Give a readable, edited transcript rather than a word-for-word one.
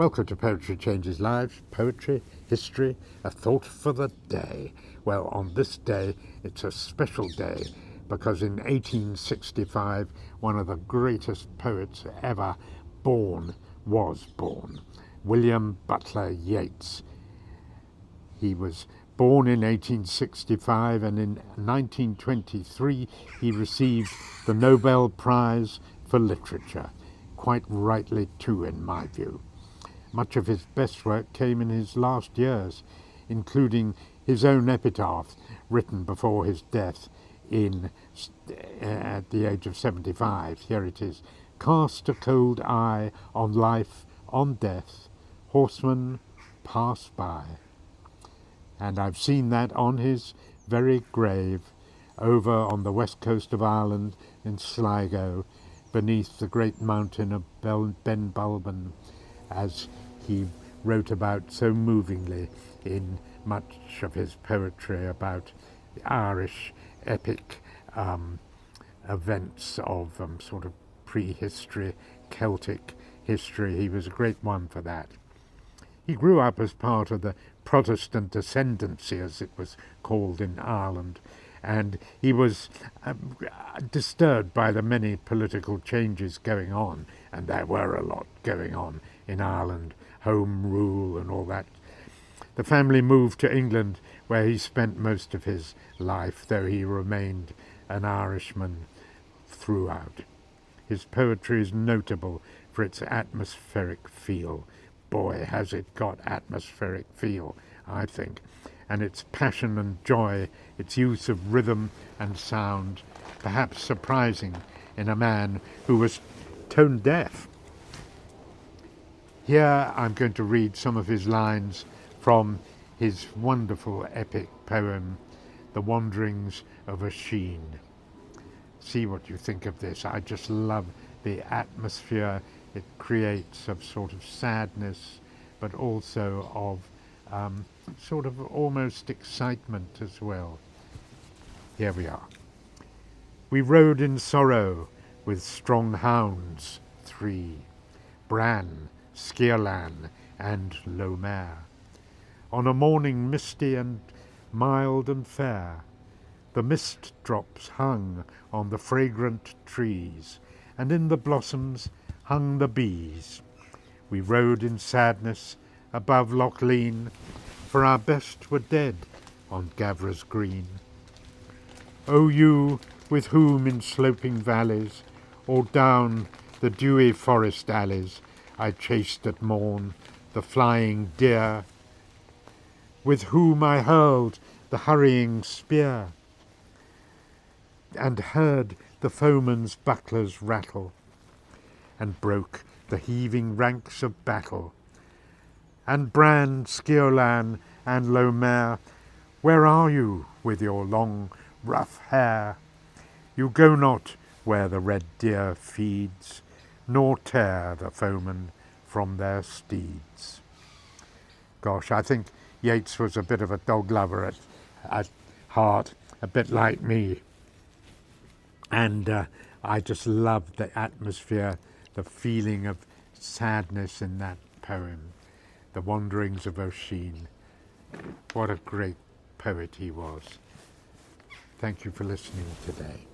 Welcome to Poetry Changes Lives. Poetry, history, a thought for the day. Well, on this day, it's a special day because in 1865, one of the greatest poets ever was born. William Butler Yeats. He was born in 1865 and in 1923 he received the Nobel Prize for Literature. Quite rightly too, in my view. Much of his best work came in his last years, including his own epitaph, written before his death at the age of 75. Here it is. Cast a cold eye on life, on death, horsemen pass by. And I've seen that on his very grave, over on the west coast of Ireland in Sligo, beneath the great mountain of Bulben, as he wrote about so movingly in much of his poetry about the Irish epic events of sort of prehistory, Celtic history. He was a great one for that. He grew up as part of the Protestant ascendancy, as it was called in Ireland, and he was disturbed by the many political changes going on, and there were a lot going on in Ireland, Home Rule and all that. The family moved to England, where he spent most of his life, though he remained an Irishman throughout. His poetry is notable for its atmospheric feel. Boy, has it got atmospheric feel, I think. And its passion and joy, its use of rhythm and sound, perhaps surprising in a man who was tone deaf. Here I'm going to read some of his lines from his wonderful epic poem, The Wanderings of Oisin. See what you think of this. I just love the atmosphere it creates of sort of sadness, but also of sort of almost excitement as well. Here we are. We rode in sorrow with strong hounds, 3, Bran, Sceolan and Lomair. On a morning misty and mild and fair, the mist drops hung on the fragrant trees, and in the blossoms hung the bees. We rode in sadness above Lough Leane, for our best were dead on Gavra's green. O you with whom in sloping valleys, or down the dewy forest alleys, I chased at morn the flying deer, with whom I hurled the hurrying spear, and heard the foeman's bucklers rattle, and broke the heaving ranks of battle. And Bran, Sceolan and Lomair, where are you with your long rough hair? You go not where the red deer feeds, nor tear the foemen from their steeds. Gosh, I think Yeats was a bit of a dog lover at heart, a bit like me. And I just loved the atmosphere, the feeling of sadness in that poem, The Wanderings of Oisin. What a great poet he was. Thank you for listening today.